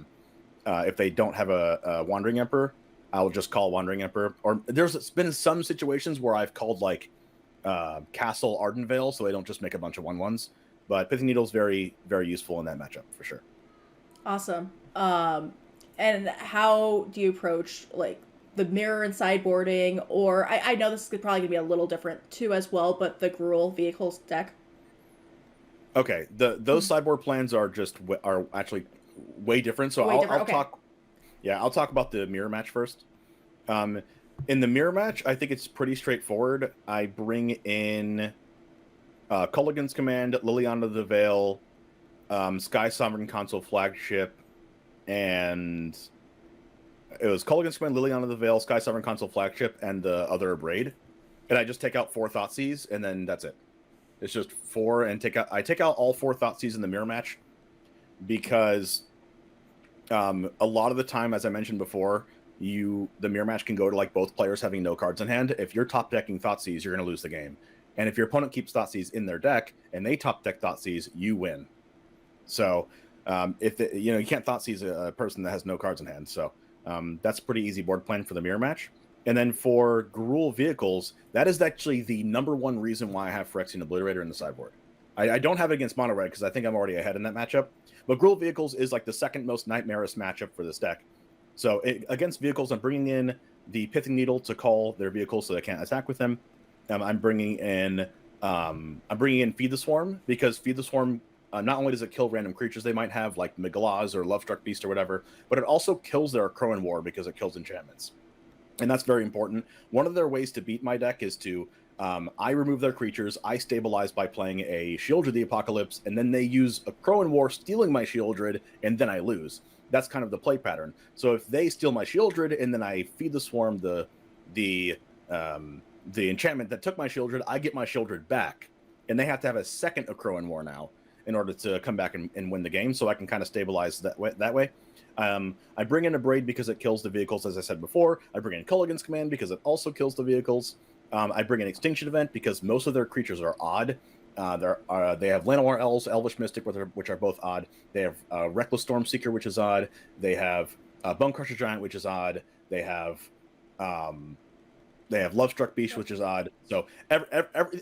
Wandering Emperor, I'll just call Wandering Emperor. Or there's been some situations where I've called like Castle Ardenvale, so they don't just make a bunch of 1/1s. But Pithing Needle is very, very useful in that matchup for sure. Awesome. And how do you approach like the mirror and sideboarding, or I know this is probably gonna be a little different too as well, but the Gruul vehicles deck? Okay, those sideboard plans are actually way different. So I'll talk. Yeah, I'll talk about the mirror match first. In the mirror match, I think it's pretty straightforward. I bring in Culligan's Command, Liliana the Veil, Sky Sovereign Console Flagship, and it was Culligan's Command, Liliana the Veil, Sky Sovereign Console Flagship, and the other Abrade. And I just take out 4 Thoughtseize, and then that's it. It's just 4, and I take out all 4 Thoughtseize in the mirror match because a lot of the time, as I mentioned before, the mirror match can go to like both players having no cards in hand. If you're top decking Thoughtseize, you're going to lose the game. And if your opponent keeps Thoughtseize in their deck and they top deck Thoughtseize, you win. So you can't Thoughtseize a person that has no cards in hand. So that's a pretty easy board plan for the mirror match. And then for Gruul vehicles, that is actually the #1 reason why I have Phyrexian Obliterator in the sideboard. I don't have it against Mono Red because I think I'm already ahead in that matchup. But Gruul vehicles is like the second most nightmarish matchup for this deck. So against vehicles, I'm bringing in the Pithing Needle to call their vehicles so they can't attack with them. I'm bringing in Feed the Swarm because Feed the Swarm not only does it kill random creatures they might have like Megalaz or Lovestruck Beast or whatever, but it also kills their Crow and War because it kills enchantments. And that's very important. One of their ways to beat my deck is to I remove their creatures, I stabilize by playing a Shieldred the Apocalypse, and then they use a Crow and War stealing my Shieldred, and then I lose. That's kind of the play pattern. So if they steal my Shieldred and then I Feed the Swarm the enchantment that took my Shieldred, I get my Shieldred back, and they have to have a second of Crow and War now in order to come back and win the game. So I can kind of stabilize that way. I bring in Abrade because it kills the vehicles, as I said before. I bring in Culligan's Command because it also kills the vehicles. I bring in Extinction Event because most of their creatures are odd. They have Llanowar Elves, Elvish Mystic, which are both odd. They have Reckless Stormseeker, which is odd. They have Bone Crusher Giant, which is odd. They have Lovestruck Beast, which is odd. So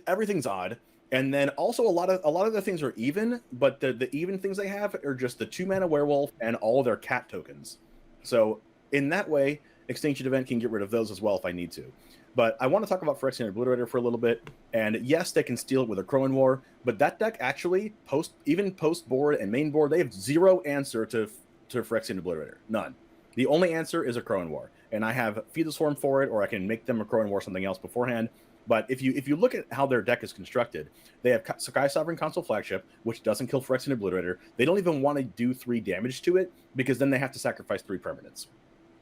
everything's odd. And then also a lot of the things are even, but the even things they have are just the 2-mana Werewolf and all their cat tokens. So in that way, Extinction Event can get rid of those as well if I need to. But I want to talk about Phyrexian Obliterator for a little bit. And yes, they can steal it with a Crow and War, but that deck actually, post board and main board, they have zero answer to Phyrexian Obliterator. None. The only answer is a Crow and War. And I have Feed the Swarm for it, or I can make them a Crow and War something else beforehand. But if you look at how their deck is constructed, they have Sky Sovereign Console Flagship, which doesn't kill Phyrexian Obliterator. They don't even want to do 3 damage to it, because then they have to sacrifice 3 permanents.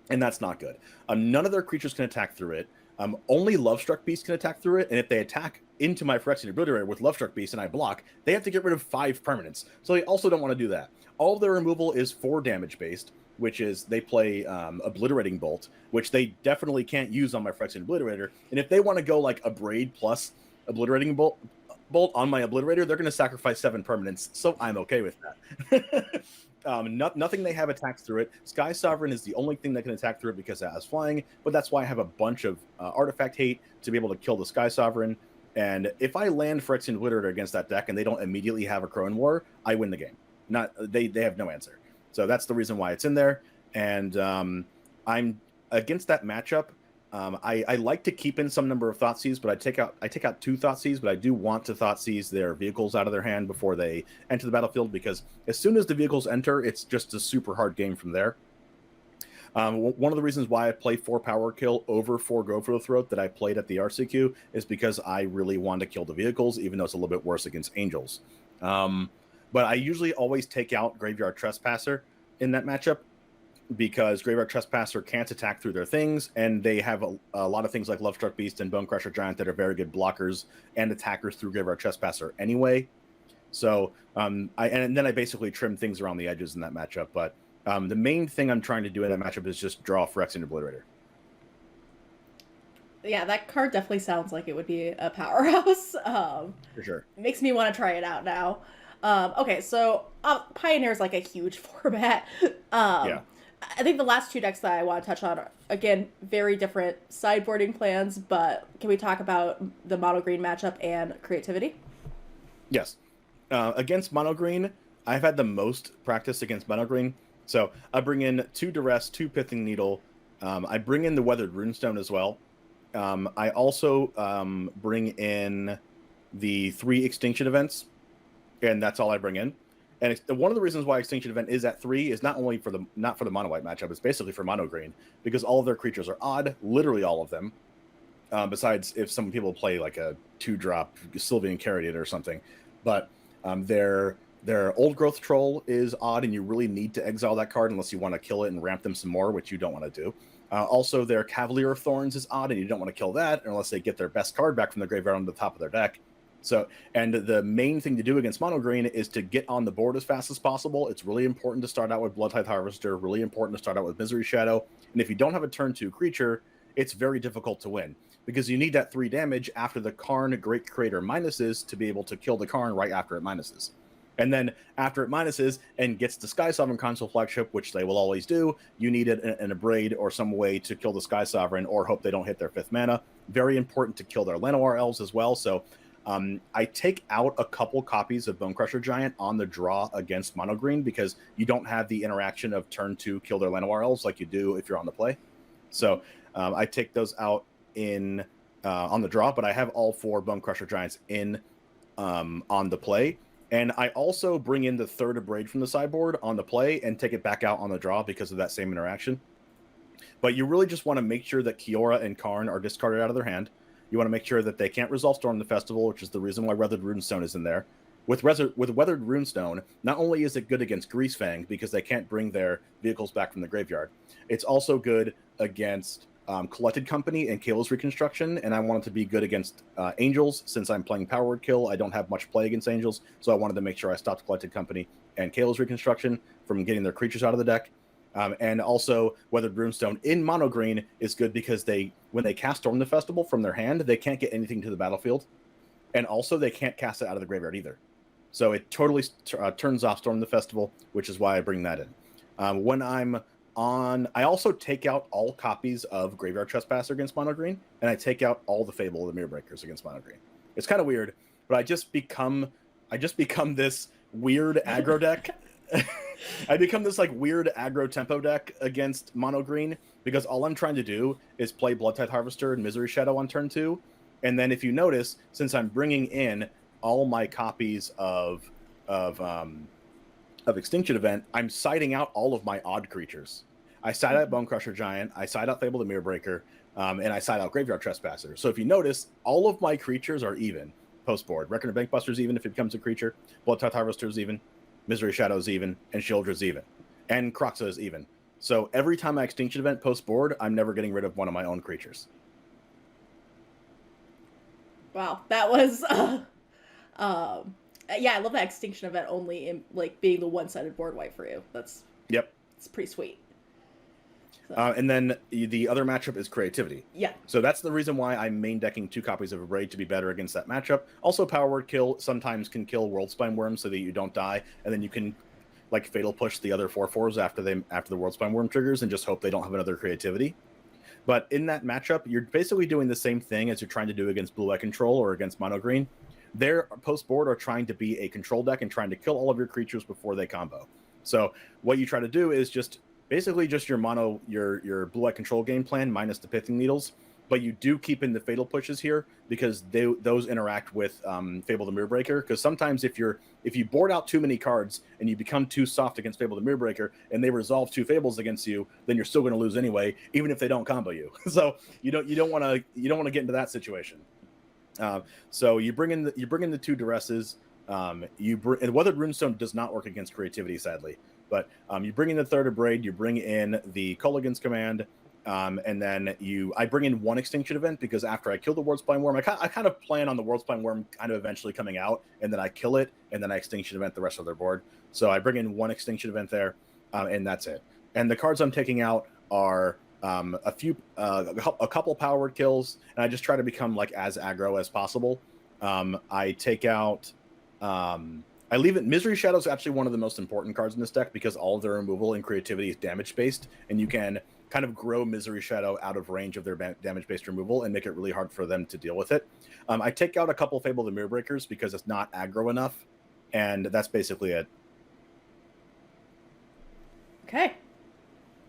And that's not good. None of their creatures can attack through it. Only Lovestruck Beast can attack through it, and if they attack into my Phyrexian Obliterator with Lovestruck Beast and I block, they have to get rid of 5 permanents. So they also don't want to do that. All of their removal is 4 damage based, which is they play Obliterating Bolt, which they definitely can't use on my Phyrexian Obliterator. And if they want to go like Abrade plus Obliterating Bolt on my Obliterator, they're going to sacrifice 7 permanents, so I'm okay with that. Nothing they have attacks through it. Sky Sovereign is the only thing that can attack through it because it has flying, but that's why I have a bunch of artifact hate to be able to kill the Sky Sovereign. And if I land Phyrexian Obliterator against that deck and they don't immediately have a Crow and War, I win the game. They have no answer. So that's the reason why it's in there. And I'm against that matchup. I like to keep in some number of Thoughtseize, but I take out 2 Thoughtseize, but I do want to Thoughtseize their vehicles out of their hand before they enter the battlefield, because as soon as the vehicles enter, it's just a super hard game from there. One of the reasons why I play 4 Power Kill over 4 Go for the Throat that I played at the RCQ is because I really want to kill the vehicles, even though it's a little bit worse against Angels. But I usually always take out Graveyard Trespasser in that matchup, because Graveyard Trespasser can't attack through their things, and they have a lot of things like Lovestruck Beast and Bone Crusher Giant that are very good blockers and attackers through Graveyard Trespasser anyway. So, and then I basically trim things around the edges in that matchup. But the main thing I'm trying to do in that matchup is just draw Phyrexian Obliterator. Yeah, that card definitely sounds like it would be a powerhouse. For sure. Makes me want to try it out now. Okay, so Pioneer is like a huge format. Yeah. I think the last 2 decks that I want to touch on are, again, very different sideboarding plans, but can we talk about the mono green matchup and creativity? Yes. Against mono green, I've had the most practice against mono green. So I bring in 2 Duress, 2 Pithing Needle. I bring in the Weathered Runestone as well. I also bring in the 3 Extinction Events, and that's all I bring in. And one of the reasons why Extinction Event is at 3 is not only for the mono white matchup, it's basically for mono green, because all of their creatures are odd, literally all of them. Besides if some people play like a 2-drop Sylvian Carrion or something, but their Old Growth Troll is odd, and you really need to exile that card unless you want to kill it and ramp them some more, which you don't want to do. Also, their Cavalier of Thorns is odd, and you don't want to kill that unless they get their best card back from the graveyard on the top of their deck. So, and the main thing to do against mono green is to get on the board as fast as possible. It's really important to start out with Bloodtithe Harvester, really important to start out with Misery Shadow. And if you don't have a turn 2 creature, it's very difficult to win, because you need that 3 damage after the Karn Great Creator minuses to be able to kill the Karn right after it minuses. And then after it minuses and gets the Sky Sovereign Console Flagship, which they will always do, you need an Abrade or some way to kill the Sky Sovereign, or hope they don't hit their 5th mana. Very important to kill their Llanowar Elves as well. So I take out a couple copies of Bone Crusher Giant on the draw against mono green, because you don't have the interaction of turn 2 kill their Llanowar Elves like you do if you're on the play. So I take those out in on the draw, but I have all 4 Bone Crusher Giants in on the play. And I also bring in the 3rd Abrade from the sideboard on the play and take it back out on the draw because of that same interaction. But you really just want to make sure that Kiora and Karn are discarded out of their hand. You want to make sure that they can't resolve Storm the Festival, which is the reason why Weathered Runestone is in there. With Weathered Runestone, not only is it good against Greasefang, because they can't bring their vehicles back from the graveyard, it's also good against Collected Company and Kayla's Reconstruction, and I want it to be good against Angels. Since I'm playing Power Word Kill, I don't have much play against Angels, so I wanted to make sure I stopped Collected Company and Kayla's Reconstruction from getting their creatures out of the deck. And also, Weathered Runestone in mono green is good because when they cast Storm the Festival from their hand, they can't get anything to the battlefield, and also they can't cast it out of the graveyard either. So it totally turns off Storm the Festival, which is why I bring that in. When I'm on, I also take out all copies of Graveyard Trespasser against mono green, and I take out all the Fable of the Mirror Breakers against mono green. It's kind of weird, but I just become this weird aggro deck. I become this like weird aggro tempo deck against mono green, because all I'm trying to do is play Bloodtithe Harvester and Misery Shadow on turn 2, and then if you notice, since I'm bringing in all my copies of Extinction Event, I'm siding out all of my odd creatures. I side out Bone Crusher Giant, I side out Fable the Mirror Breaker, and I side out Graveyard Trespasser. So if you notice, all of my creatures are even post board. Record of Bankbuster's even if it becomes a creature, Bloodtithe Harvester's even, Misery Shadow's even, and Shieldred's even, and Croxa is even. So every time I Extinction Event post board, I'm never getting rid of one of my own creatures. Wow, that was yeah, I love that Extinction Event only in like being the one-sided board wipe for you. It's pretty sweet. So. And then the other matchup is Creativity. Yeah. So that's the reason why I'm main decking 2 copies of Abrade to be better against that matchup. Also, Power Word Kill sometimes can kill Worldspine Worm so that you don't die, and then you can like Fatal Push the other 4/4s after the Worldspine Worm triggers and just hope they don't have another Creativity. But in that matchup, you're basically doing the same thing as you're trying to do against Blue-White Control or against Mono Green. Their post-board are trying to be a control deck and trying to kill all of your creatures before they combo. So what you try to do is just basically just your Blue-White Control game plan minus the Pithing Needles. but you do keep in the fatal pushes here because those interact with Fable the Mirrorbreaker. Because sometimes if you board out too many cards and you become too soft against Fable the Mirrorbreaker and they resolve 2 Fables against you, then you're still going to lose anyway, even if they don't combo you. So you don't want to get into that situation. So you bring in the 2 Duresses. And Weathered Runestone does not work against creativity, sadly. But you bring in the 3rd Abrade, you bring in the Culligan's Command, and then I bring in 1 Extinction Event because after I kill the World's Spine Worm, I kind of plan on the World's Spine Worm kind of eventually coming out, and then I kill it, and then I Extinction Event the rest of their board. So I bring in 1 Extinction Event there, and that's it. And the cards I'm taking out are a couple power word kills, and I just try to become like as aggro as possible. I take out. I leave it. Misery Shadow is actually one of the most important cards in this deck because all of their removal and creativity is damage based, and you can kind of grow Misery Shadow out of range of their damage based removal and make it really hard for them to deal with it. I take out a couple Fable the Mirrorbreakers because it's not aggro enough, and that's basically it. Okay.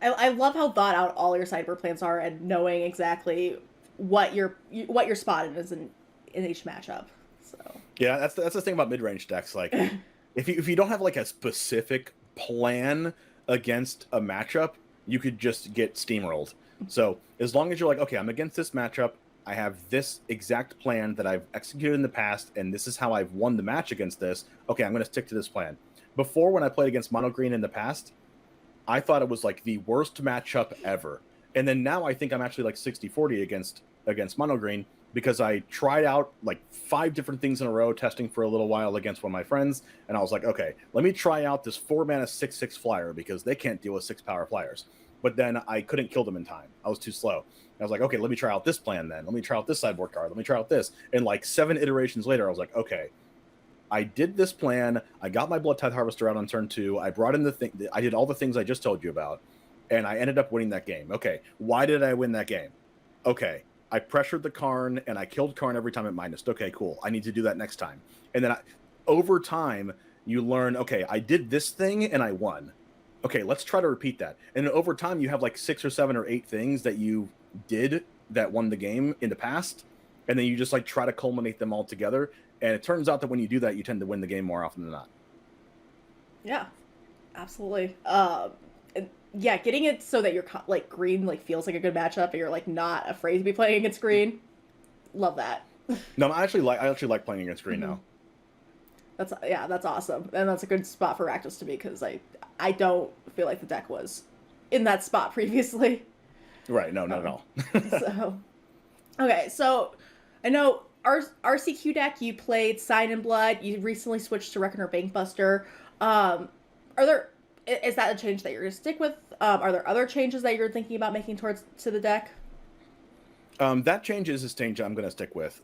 I love how thought out all your sideboard plans are and knowing exactly what your spot is in each matchup. So yeah, that's the thing about mid-range decks. Like, if you don't have like a specific plan against a matchup, you could just get steamrolled. So as long as you're like, okay, I'm against this matchup, I have this exact plan that I've executed in the past, and this is how I've won the match against this. Okay, I'm going to stick to this plan. Before, when I played against Mono Green in the past, I thought it was like the worst matchup ever. And then now I think I'm actually like 60-40 against Mono Green because I tried out like 5 different things in a row, testing for a little while against one of my friends. And I was like, okay, let me try out this 4-mana 6/6 flyer because they can't deal with 6 power flyers. But then I couldn't kill them in time. I was too slow. I was like, okay, let me try out this plan then. Let me try out this sideboard card. Let me try out this. And like 7 iterations later, I was like, okay, I did this plan. I got my Blood Tithe Harvester out on turn 2. I brought in the thing. I did all the things I just told you about, and I ended up winning that game. Okay, why did I win that game? Okay, I pressured the Karn, and I killed Karn every time it minused. Okay, cool. I need to do that next time. And then over time, you learn, okay, I did this thing, and I won. Okay, let's try to repeat that. And over time, you have like 6 or 7 or 8 things that you did that won the game in the past, and then you just like try to culminate them all together. And it turns out that when you do that, you tend to win the game more often than not. yeah, absolutely. Yeah, getting it so that you're like green like feels like a good matchup, and you're like not afraid to be playing against green. Love that. No, I actually like playing against green now. That's awesome, and that's a good spot for Rakdos to be because I don't feel like the deck was in that spot previously. Right. No, not at all. So, okay, so I know RCQ deck you played Sign in Blood. You recently switched to Reckoner Bankbuster. Is that a change that you're gonna stick with? Are there other changes that you're thinking about making to the deck? That change is a change I'm going to stick with.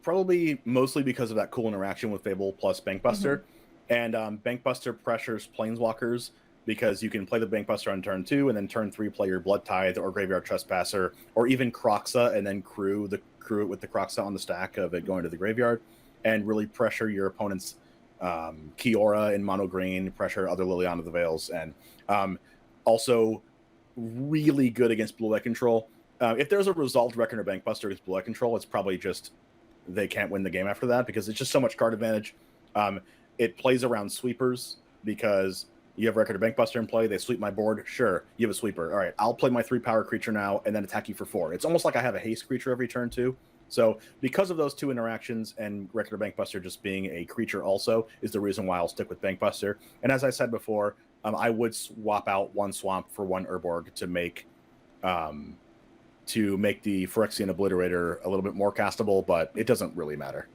Probably mostly because of that cool interaction with Fable plus Bankbuster. Mm-hmm. And Bankbuster pressures Planeswalkers because you can play the Bankbuster on turn 2 and then turn 3 play your Blood Tithe or Graveyard Trespasser or even Kroxa and then crew it with the Kroxa on the stack of it going to the graveyard and really pressure your opponent's Kiora in mono green, pressure other Liliana the Veils, and also really good against blue eye control. If there's a resolved Reckoner Bankbuster against blue eye control, it's probably just they can't win the game after that because it's just so much card advantage. It plays around sweepers because you have Reckoner Bankbuster in play. They sweep my board. Sure, you have a sweeper. All right, I'll play my 3-power creature now and then attack you for 4. It's almost like I have a haste creature every turn too. So because of those 2 interactions and Reckoner Bankbuster just being a creature also is the reason why I'll stick with Bankbuster. And as I said before, I would swap out 1 Swamp for 1 Urborg to make the Phyrexian Obliterator a little bit more castable, but it doesn't really matter.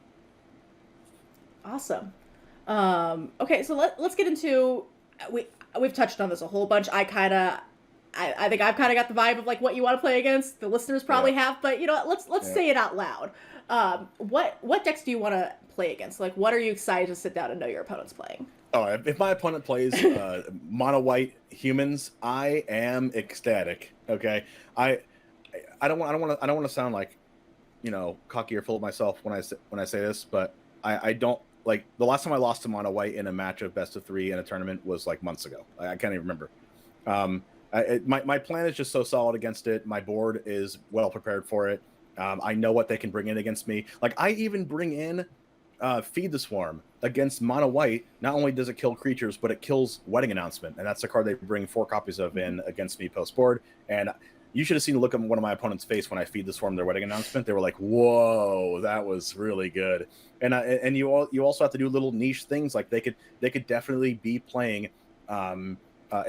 Awesome. Okay, so let's get into we've touched on this a whole bunch. I think I've kind of got the vibe of like what you want to play against. The listeners probably have, but you know, let's say it out loud. What decks do you want to play against? Like, what are you excited to sit down and know your opponent's playing? Oh, if my opponent plays mono white humans, I am ecstatic. Okay, I don't want to sound like, you know, cocky or full of myself when I say this, but I don't like the last time I lost to mono white in a match of best of 3 in a tournament was like months ago. I can't even remember. My plan is just so solid against it. My board is well prepared for it. I know what they can bring in against me. Like, I even bring in Feed the Swarm against mono white. Not only does it kill creatures, but it kills Wedding Announcement, and that's the card they bring 4 copies of in against me post board. And you should have seen the look on one of my opponent's face when I Feed the Swarm their Wedding Announcement. They were like, "Whoa, that was really good." And you also have to do little niche things, like they could definitely be playing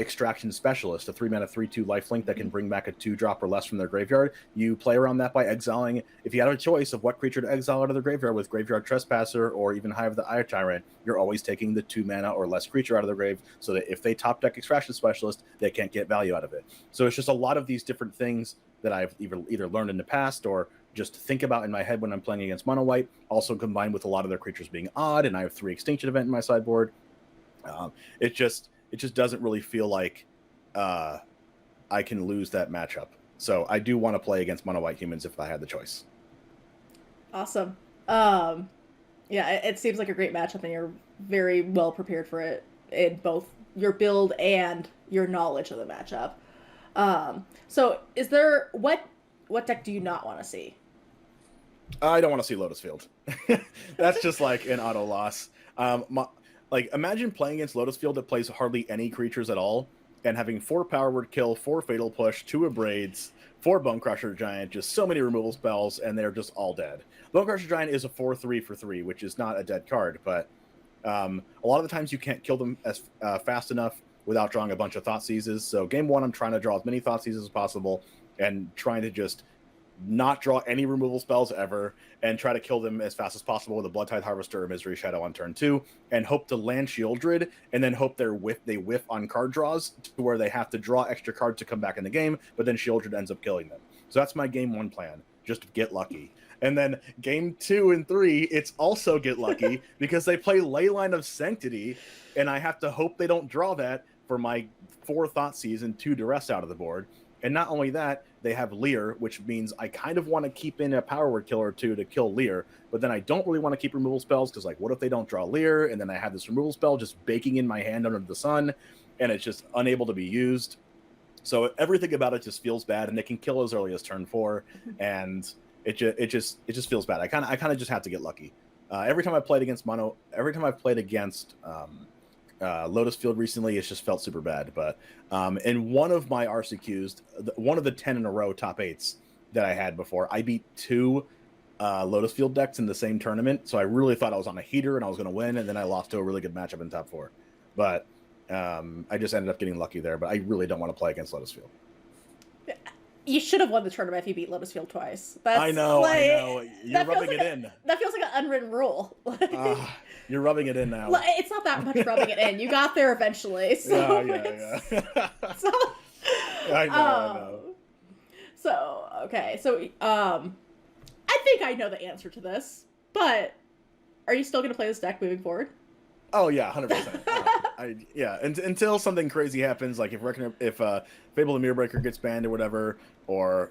Extraction Specialist, a 3-mana 3/2 lifelink that can bring back a 2-drop or less from their graveyard. You play around that by exiling. If you have a choice of what creature to exile out of the graveyard with Graveyard Trespasser or even Hive of the Eye Tyrant, you're always taking the 2-mana or less creature out of the grave, so that if they top deck Extraction Specialist, they can't get value out of it. So it's just a lot of these different things that I've either learned in the past or just think about in my head when I'm playing against mono white, also combined with a lot of their creatures being odd, and I have 3 Extinction Event in my sideboard. It just doesn't really feel like I can lose that matchup. So I do want to play against mono white humans if I had the choice. Awesome. Yeah, it seems like a great matchup, and you're very well prepared for it in both your build and your knowledge of the matchup. So is there what deck do you not want to see? I don't want to see Lotus Field. That's just like an auto loss. Like, imagine playing against Lotus Field that plays hardly any creatures at all, and having 4 Power Word Kill, 4 Fatal Push, 2 Abrades, 4 Bone Crusher Giant, just so many removal spells, and they're just all dead. Bone Crusher Giant is a 4/3 for 3, which is not a dead card, but a lot of the times you can't kill them as fast enough without drawing a bunch of Thought Seizes. So game 1, I'm trying to draw as many Thought Seizes as possible, and trying to just not draw any removal spells ever, and try to kill them as fast as possible with a Bloodtithe Harvester or Misery Shadow on turn 2, and hope to land Shieldred, and then hope they whiff on card draws to where they have to draw extra cards to come back in the game, but then Shieldred ends up killing them. So that's my game 1 plan, just get lucky. And then game 2 and 3, it's also get lucky because they play Leyline of Sanctity, and I have to hope they don't draw that for my 4 Thoughtseize and 2 Duress out of the board. And not only that, they have Leer, which means I kind of want to keep in a Power Word Killer or 2 to kill Leer, but then I don't really want to keep removal spells because, like, what if they don't draw Leer, and then I have this removal spell just baking in my hand under the sun, and it's just unable to be used. So everything about it just feels bad, and they can kill as early as turn 4, and it just feels bad. I kind of just have to get lucky. Every time I've played against Lotus Field recently, it's just felt super bad. But in one of my RCQs, one of the 10 in a row top 8s that I had before, I beat 2 Lotus Field decks in the same tournament. So I really thought I was on a heater and I was going to win, and then I lost to a really good matchup in top 4. But I just ended up getting lucky there. But I really don't want to play against Lotus Field. You should have won the tournament if you beat Lotus Field twice. I know. You're rubbing it in. That feels like an unwritten rule. You're rubbing it in now. It's not that much rubbing it in. You got there eventually. So yeah. So, I know. So, okay. So, I think I know the answer to this, but are you still going to play this deck moving forward? Oh yeah, 100%. Until something crazy happens, like if Fable the Mirrorbreaker gets banned or whatever, or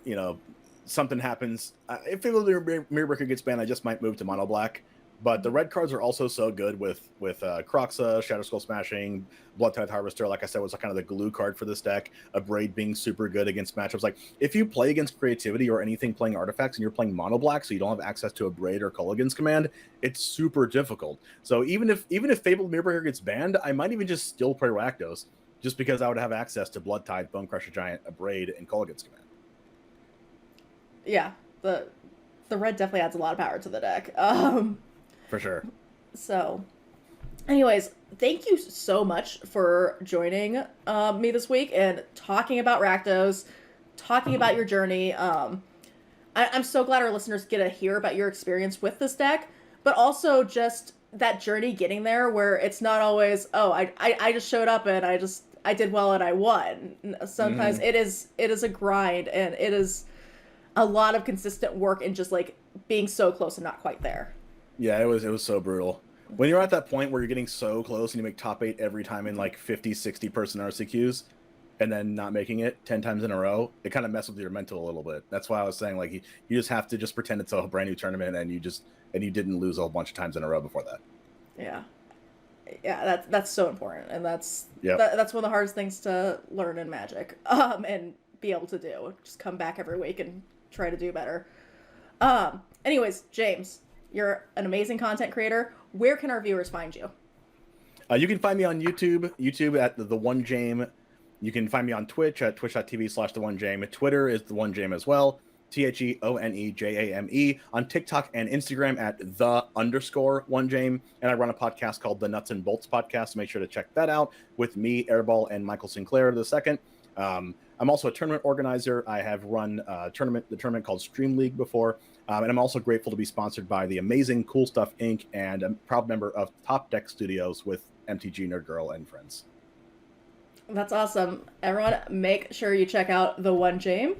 something happens. If Fable the Mirrorbreaker gets banned, I just might move to mono black. But the red cards are also so good with Kroxa, Shadow Skull Smashing, Bloodtithe Harvester. Like I said, was kind of the glue card for this deck. Abrade being super good against matchups. Like if you play against Creativity or anything playing artifacts and you're playing mono black, so you don't have access to Abrade or Culligan's Command, it's super difficult. So even if Fable Mirrorbreaker gets banned, I might even just still play Rakdos, just because I would have access to Bloodtithe, Bone Crusher Giant, Abrade, and Culligan's Command. Yeah, the red definitely adds a lot of power to the deck. For sure. So, anyways, thank you so much for joining me this week and talking about Rakdos, talking about your journey. I'm so glad our listeners get to hear about your experience with this deck, but also just that journey getting there, where it's not always, oh, I just showed up and I did well and I won. Sometimes it is a grind, and it is a lot of consistent work and just like being so close and not quite there. Yeah, it was so brutal. When you're at that point where you're getting so close and you make top 8 every time in like 50, 60 person RCQs, and then not making it 10 times in a row, it kind of messes with your mental a little bit. That's why I was saying, like, you just have to just pretend it's a brand new tournament, and you didn't lose a whole bunch of times in a row before that. Yeah, that's so important, and that's one of the hardest things to learn in Magic, and be able to do. Just come back every week and try to do better. Anyways, James, you're an amazing content creator. Where can our viewers find you? You can find me on YouTube at the One Jame. You can find me on Twitch at twitch.tv/the One Jame. Twitter is the One Jame as well. TheOnejame. On TikTok and Instagram at _One Jame. And I run a podcast called the Nuts and Bolts Podcast. So make sure to check that out with me, Airball, and Michael Sinclair II. I'm also a tournament organizer. I have run the tournament called Stream League before. And I'm also grateful to be sponsored by the amazing Cool Stuff Inc. and a proud member of Top Deck Studios with MTG Nerd Girl and friends. That's awesome. Everyone, make sure you check out the One Jame.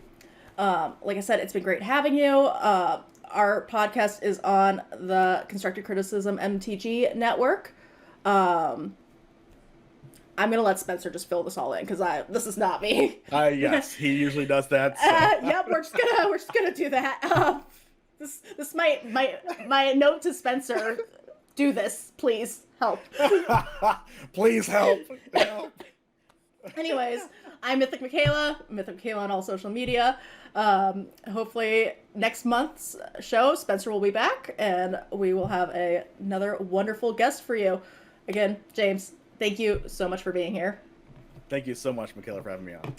Like I said, it's been great having you. Our podcast is on the Constructive Criticism MTG network. I'm gonna let Spencer just fill this all in because this is not me. Yes, he usually does that. So. Yep, we're just gonna do that. This my note to Spencer. Do this, please help. Please help. Help. Anyways, I'm Mythic Mikaela on all social media. Hopefully next month's show, Spencer will be back and we will have another wonderful guest for you. Again, James, thank you so much for being here. Thank you so much, Mikaela, for having me on.